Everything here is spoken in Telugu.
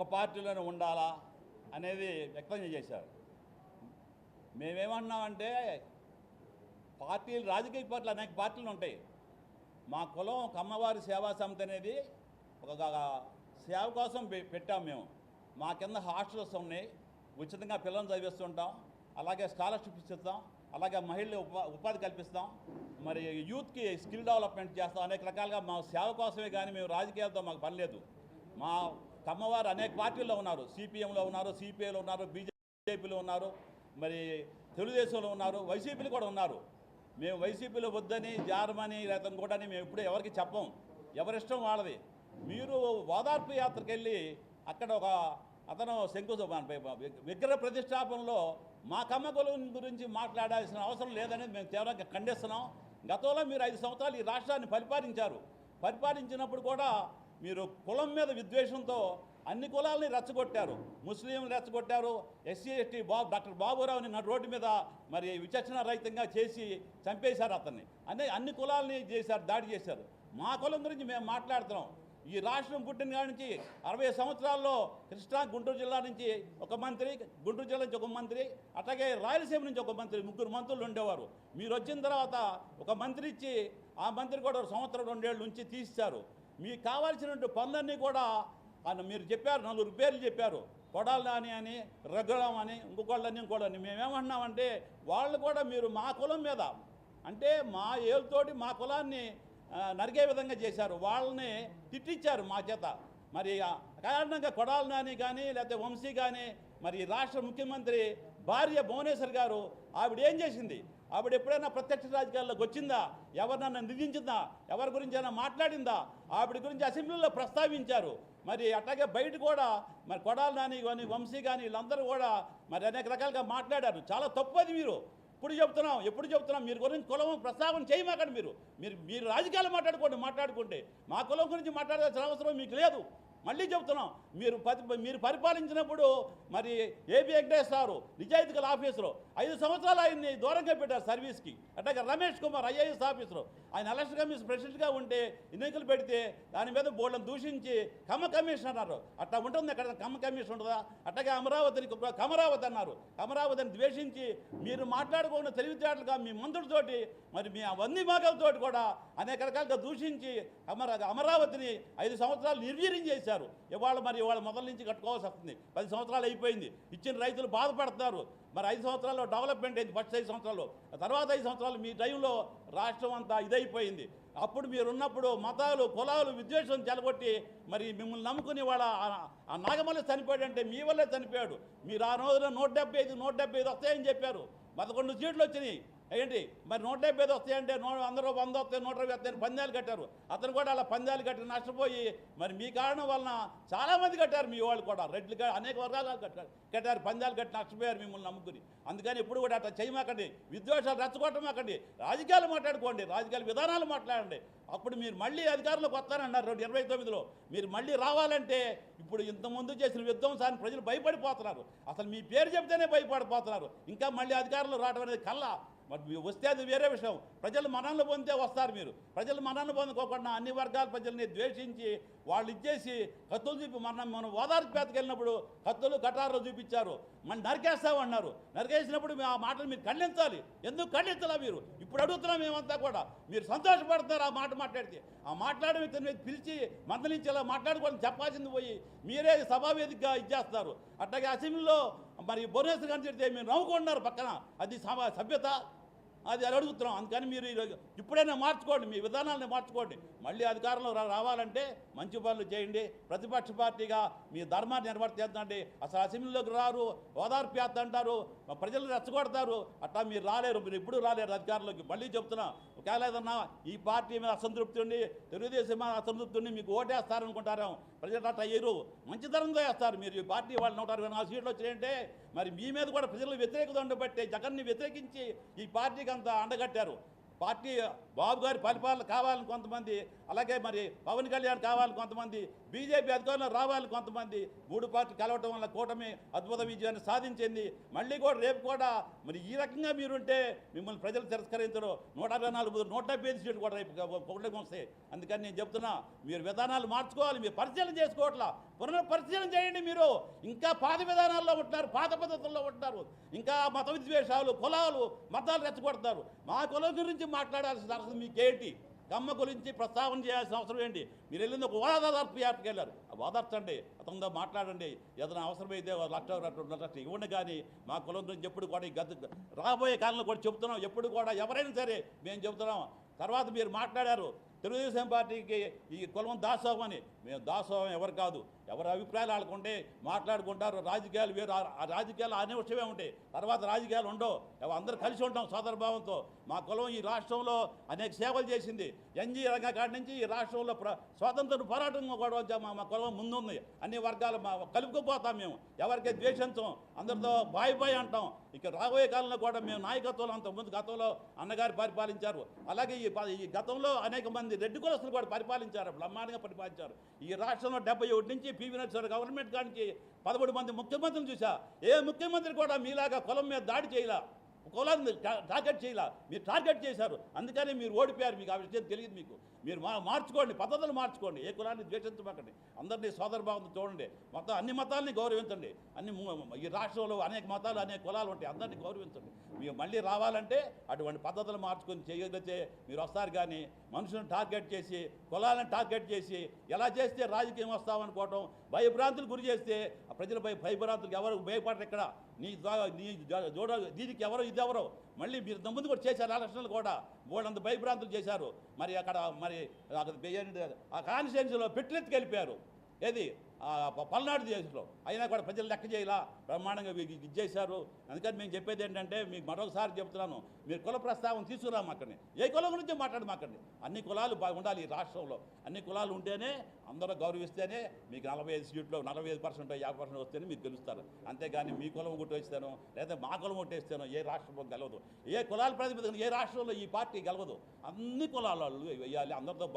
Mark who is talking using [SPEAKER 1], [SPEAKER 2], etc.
[SPEAKER 1] ఒక పార్టీలోనే ఉండాలా అనేది వ్యక్తం చేశారు. మేమేమన్నామంటే పార్టీలు, రాజకీయ పార్టీలు అనేక పార్టీలు ఉంటాయి. మా కులం కమ్మవారి సేవా సమితి అనేది ఒక సేవ కోసం పెట్టాము మేము. మా కింద హాస్టల్స్ ఉన్నాయి, ఉచితంగా పిల్లల్ని చదివిస్తుంటాం, అలాగే స్కాలర్షిప్స్ ఇస్తాం, అలాగే మహిళలు ఉపాధి కల్పిస్తాం, మరి యూత్కి స్కిల్ డెవలప్మెంట్ చేస్తాం. అనేక రకాలుగా మా సేవ కోసమే కానీ మేము రాజకీయాలతో మాకు పని లేదు. మా కమ్మవారు అనేక పార్టీల్లో ఉన్నారు, సిపిఎంలో ఉన్నారు, సిపిఐలో ఉన్నారు, బీజేపీలో ఉన్నారు, మరి తెలుగుదేశంలో ఉన్నారు, వైసీపీలో కూడా ఉన్నారు. మేము వైసీపీలో వద్దని జారమని లేకపోతే ఇంకోటని మేము ఇప్పుడు ఎవరికి చెప్పం, ఎవరిష్టం వాళ్ళది. మీరు ఓదార్పు యాత్రకు వెళ్ళి అక్కడ ఒక అతను విగ్రహ ప్రతిష్టాపనలో మా కమ్మగొలు గురించి మాట్లాడాల్సిన అవసరం లేదనేది మేము తీవ్రంగా ఖండిస్తున్నాం. గతంలో మీరు 5 సంవత్సరాలు ఈ రాష్ట్రాన్ని పరిపాలించినప్పుడు కూడా మీరు కులం మీద విద్వేషంతో అన్ని కులాలని రెచ్చగొట్టారు. ముస్లింలు రెచ్చగొట్టారు, ఎస్సీ ఎస్టీ డాక్టర్ బాబురావుని రోడ్డు మీద మరి విచక్షణ రహితంగా చేసి చంపేశారు అతన్ని. అన్ని కులాలని దాడి చేశారు. మా కులం గురించి మేము మాట్లాడుతున్నాం. ఈ రాష్ట్రం పుట్టిన కాడి నుంచి 60 సంవత్సరాల్లో కృష్ణా గుంటూరు జిల్లా నుంచి ఒక మంత్రి, గుంటూరు జిల్లా నుంచి ఒక మంత్రి, అట్లాగే రాయలసీమ నుంచి ఒక మంత్రి, 3 మంత్రులు ఉండేవారు. మీరు వచ్చిన తర్వాత ఒక మంత్రి ఇచ్చి ఆ మంత్రి కూడా 1 సంవత్సరం 2 ఏళ్ళ నుంచి తీశారు. మీకు కావాల్సినటువంటి పనులన్నీ కూడా మీరు చెప్పారు, 4 పేర్లు చెప్పారు, కొడాలి నాని అని, రఘురాం అని, ఇంకోళ్ళని. మేమేమన్నామంటే వాళ్ళు కూడా మీరు మా కులం మీద అంటే మా ఏళ్ళతోటి మా కులాన్ని నరికే విధంగా చేశారు, వాళ్ళని తిట్టించారు మా చేత. మరి కారణంగా కొడాలి నాని కానీ లేకపోతే వంశీ కానీ మరి రాష్ట్ర ముఖ్యమంత్రి భార్య భువనేశ్వర్ గారు ఆవిడ ఏం చేసింది? ఆవిడ ఎప్పుడైనా ప్రత్యక్ష రాజకీయాల్లోకి వచ్చిందా? ఎవరినైనా నిందించిందా? ఎవరి గురించి అయినా మాట్లాడిందా? ఆవిడ గురించి అసెంబ్లీలో ప్రస్తావించారు. మరి అట్లాగే బయట కూడా మరి కొడాలి నాని కానీ వంశీ కానీ వీళ్ళందరూ కూడా మరి అనేక రకాలుగా మాట్లాడారు. చాలా తప్పది. మీరు ఎప్పుడు చెప్తున్నాం మీరు గురించి కులం ప్రస్తావన చేయమాకండి. మీరు రాజకీయాలు మాట్లాడుకుంటే మా కులం గురించి మాట్లాడాల్సిన అవసరం మీకు లేదు. మళ్ళీ చెప్తున్నాం, మీరు పరిపాలించినప్పుడు మరి ఏబి వెంకటేశ్వరరావు నిజాయితీ గల ఆఫీసరు 5 సంవత్సరాలు ఆయన్ని దూరంగా పెట్టారు సర్వీస్కి. అట్లాగే రమేష్ కుమార్ ఐఏఎస్ ఆఫీసరు ఆయన ఎలక్షన్ కమిషన్ ప్రెసిడెంట్గా ఉంటే ఎన్నికలు పెడితే దాని మీద బోర్డులను దూషించి కమ్మ కమిషన్ అన్నారు. అట్లా ఉంటుంది, అక్కడ కమ్మ కమిషన్ ఉంటుందా? అట్లాగే అమరావతిని కమరావతి అన్నారు. కమరావతిని ద్వేషించి మీరు మాట్లాడుకున్న తెలివితేటలుగా మీ మంత్రులతోటి మరి మీ వంది మాగలతోటి కూడా అనేక రకాలుగా దూషించి అమరావతిని 5 సంవత్సరాలు నిర్వీర్యం చేశారు. ఇవాళ మొదల నుంచి కట్టుకోవాల్సి వస్తుంది. 10 సంవత్సరాలు అయిపోయింది. ఇచ్చిన రైతులు బాధపడుతున్నారు. మరి 5 సంవత్సరాల్లో డెవలప్మెంట్ అయింది. ఫస్ట్ 5 సంవత్సరాలు, తర్వాత 5 సంవత్సరాలు మీ టైంలో రాష్ట్రం అంతా ఇదైపోయింది. అప్పుడు మీరున్నప్పుడు మతాలు కులాలు విద్వేషం చెలగొట్టి మరి మిమ్మల్ని నమ్ముకుని వాళ్ళ ఆ నాగమల్లి చనిపోయాడంటే మీ వల్లే చనిపోయాడు. మీరు ఆ రోజున 175 వస్తాయని చెప్పారు. 11 సీట్లు వచ్చినాయి. ఏంటి మరి 175 వస్తాయంటే అందరూ 100 వస్తాయి, 120 వస్తాయని పందాలు కట్టారు. అతను కూడా అలా పందాలు కట్టి నష్టపోయి మరి మీ కారణం వలన చాలామంది కట్టారు. మీ వాళ్ళు కూడా రెడ్లు అనేక వర్గాలు కట్టారు, పందాలు కట్టి నష్టపోయారు మిమ్మల్ని నమ్ముకుని. అందుకని ఇప్పుడు కూడా అట్లా చేయమాకండి, విద్వేషాలు రెచ్చగొట్టమాకండి, రాజకీయాలు మాట్లాడుకోండి, రాజకీయాల విధానాలు మాట్లాడండి. అప్పుడు మీరు మళ్ళీ అధికారంలోకి వస్తారన్నారు 2029లో. మీరు మళ్ళీ రావాలంటే ఇప్పుడు ఇంతకుముందు చేసిన విధ్వంసాన్ని ప్రజలు భయపడిపోతున్నారు. అసలు మీ పేరు చెబితేనే భయపడిపోతున్నారు. ఇంకా మళ్ళీ అధికారంలో రావడం అనేది కల్లా. మరి వస్తే అది వేరే విషయం. ప్రజలు మనల్ని పొందితే వస్తారు. మీరు ప్రజలు మనల్ని పొందుకోకుండా అన్ని వర్గాల ప్రజల్ని ద్వేషించి వాళ్ళు ఇచ్చేసి కత్తులు చూపి మనం ఓదార్పు పేతకి వెళ్ళినప్పుడు కత్తులు కటార్లు చూపించారు. మనం నరికేస్తామన్నారు. నరికేసినప్పుడు ఆ మాటలు మీరు ఖండించాలి. ఎందుకు ఖండించాలా? మీరు ఇప్పుడు అడుగుతున్నాం మేమంతా కూడా. మీరు సంతోషపడుతున్నారు ఆ మాట మాట్లాడితే. ఆ మాట్లాడే వ్యక్తిని మీద పిలిచి మందలించేలా మాట్లాడుకోవాలని చెప్పాల్సింది పోయి మీరే సభావేదికగా ఇచ్చేస్తారు. అట్లాగే అసెంబ్లీలో మరి భువనేశ్వర్ గారిని చెప్తే మీరు నవ్వుకుంటున్నారు పక్కన. అది సభ్యత? అది అడుగుతున్నాం. అందుకని మీరు ఇప్పుడైనా మార్చుకోండి, మీ విధానాలను మార్చుకోండి. మళ్ళీ అధికారంలో రావాలంటే మంచి పనులు చేయండి. ప్రతిపక్ష పార్టీగా మీ ధర్మాన్ని నిర్వర్తించండి. అసలు అసెంబ్లీలోకి రారు, ఓదార్పు యాత్ర అంటారు, ప్రజలు రెచ్చగొడతారు. అట్లా మీరు రాలేరు, మీరు ఎప్పుడు రాలేరు అధికారంలోకి. మళ్ళీ చెప్తున్నా, ఒకవేళ ఏదన్నా ఈ పార్టీ మీద అసంతృప్తి ఉండి తెలుగుదేశం మీద అసంతృప్తి ఉండి మీకు ఓటేస్తారనుకుంటారు. ప్రజలు అట్లా వేయరు, మంచితనంగా వేస్తారు. మీరు ఈ పార్టీ వాళ్ళు 164 సీట్లు వచ్చినాయంటే మరి మీ మీద కూడా ప్రజలు వ్యతిరేకత ఉండబట్టే జగన్ని వ్యతిరేకించి ఈ పార్టీకి అంతా అండగట్టారు. పార్టీ బాబు గారి పరిపాలన కావాలని కొంతమంది అలాగే మరి పవన్ కళ్యాణ్ కావాలి కొంతమంది, బీజేపీ అధికారంలో రావాలి కొంతమంది. 3 పార్టీలు కలవటం వల్ల కూటమి అద్భుత విజయాన్ని సాధించింది. మళ్ళీ కూడా రేపు కూడా మరి ఈ రకంగా మీరుంటే మిమ్మల్ని ప్రజలు తిరస్కరించరు. 124 175 సీట్లు కూడా రేపు ఒకటికి వస్తాయి. అందుకని నేను చెప్తున్నా, మీరు విధానాలు మార్చుకోవాలి. మీరు పరిశీలన చేసుకోవట్లా, పునఃపరిశీలన చేయండి. మీరు ఇంకా పాత విధానాల్లో ఉంటున్నారు, పాత పద్ధతుల్లో ఉంటున్నారు. ఇంకా మత విద్వేషాలు, కులాలు, మతాలు రెచ్చగొడతారు. మా కులం గురించి మాట్లాడాల్సిన అవసరం మీకేంటి? కమ్మ గురించి ప్రస్తావన చేయాల్సిన అవసరం ఏంటి? మీరు వెళ్ళింది ఒక ఓదార్పు యాత్రకి వెళ్ళారు. ఓదార్చండి, అతనితో మాట్లాడండి. ఏదైనా అవసరమైతే 1,00,000 ఇవ్వండి. కానీ మా కులం గురించి ఎప్పుడు కూడా ఈ రాబోయే కాలంలో కూడా చెబుతున్నాం. ఎప్పుడు కూడా ఎవరైనా సరే మేము చెబుతున్నాం. తర్వాత మీరు మాట్లాడారు తెలుగుదేశం పార్టీకి ఈ కులం దాసోహం అని. మేము దాసోహం ఎవరు కాదు. ఎవరి అభిప్రాయాలు ఆడుకుంటే మాట్లాడుకుంటారు. రాజకీయాలు వేరు, ఆ రాజకీయాలు అనివశ్యమే ఉంటాయి. తర్వాత రాజకీయాలు ఉండవు. అందరూ కలిసి ఉంటాం సోదరభావంతో. మా కులం ఈ రాష్ట్రంలో అనేక సేవలు చేసింది. ఎన్జీ రంగం కాడి నుంచి ఈ రాష్ట్రంలో స్వాతంత్ర పోరాటం కూడా మా కులం ముందుంది. అన్ని వర్గాలు కలుపుకుపోతాం మేము. ఎవరికి ద్వేషించం, అందరితో బాయ్ అంటాం. ఇక రాబోయే కాలంలో కూడా మేము నాయకత్వంలో అంతకుముందు గతంలో అన్నగారు పరిపాలించారు. అలాగే ఈ గతంలో అనేక మంది రెడ్డి కులస్తులు కూడా పరిపాలించారు, బ్రహ్మాండంగా పరిపాలించారు. ఈ రాష్ట్రంలో 71 నుంచి పివి నరసింహారావు గవర్నమెంట్ కానికి 13 మంది ముఖ్యమంత్రులు చూసా. ఏ ముఖ్యమంత్రి కూడా మీలాగా కులం మీద దాడి చేయాల, కులాన్ని టార్గెట్ చేయాల. మీరు టార్గెట్ చేశారు, అందుకని మీరు ఓడిపోయారు. మీకు ఆ విషయం తెలియదు. మీరు మార్చుకోండి, పద్ధతులు మార్చుకోండి. ఏ కులాన్ని ద్వేషించమాకండి. అందరినీ సోదరభావంతో చూడండి. మొత్తం అన్ని మతాలని గౌరవించండి. ఈ రాష్ట్రంలో అనేక మతాలు, అనేక కులాలు ఉంటాయి. అందరినీ గౌరవించండి. మీరు మళ్ళీ రావాలంటే అటువంటి పద్ధతులు మార్చుకొని చేయగలిగితే మీరు వస్తారు. కానీ మనుషులను టార్గెట్ చేసి, కులాలను టార్గెట్ చేసి ఎలా చేస్తే రాజకీయం వస్తామనుకోవటం, భయభ్రాంతులు గురి చేస్తే ప్రజలపై భయభ్రాంతులకు ఎవరు భయపడరు. ఇక్కడ దీనికి ఎవరో ఇదెవరో మళ్ళీ మీరు ముందు కూడా చేశారు. ఎలక్షన్లు కూడా బోర్డంత భయభ్రాంతులు చేశారు. మరి అక్కడ ఆ కాన్స్టిట్యున్సీలో పెట్టెత్తుకు వెళ్ళిపోయారు. ఏది పల్నాడు దేశంలో అయినా కూడా ప్రజలు లెక్క చేయాల, బ్రహ్మాండంగా ఇచ్చేశారు. అందుకని మేము చెప్పేది ఏంటంటే, మీకు మరొకసారి చెప్తున్నాను, మీరు కుల ప్రస్తావన తీసుకురామాకండి. ఏ కులం గురించి మాట్లాడమాకండి. అన్ని కులాలు ఉండాలి ఈ రాష్ట్రంలో. అన్ని కులాలు ఉంటేనే, అందరూ గౌరవిస్తేనే మీకు 45 సీట్లు 45% 50% వస్తేనే మీరు గెలుస్తారు. అంతేగాని మీ కులం ఒకటి వేస్తానో లేదా మా కులం ఒకటి వేస్తానో ఏ రాష్ట్రంలో గెలవదు. ఏ కులాల ప్రాతిపదికన ఏ రాష్ట్రంలో ఈ పార్టీ గెలవదు. అన్ని కులాల వాళ్ళు వేయాలి, అందరితో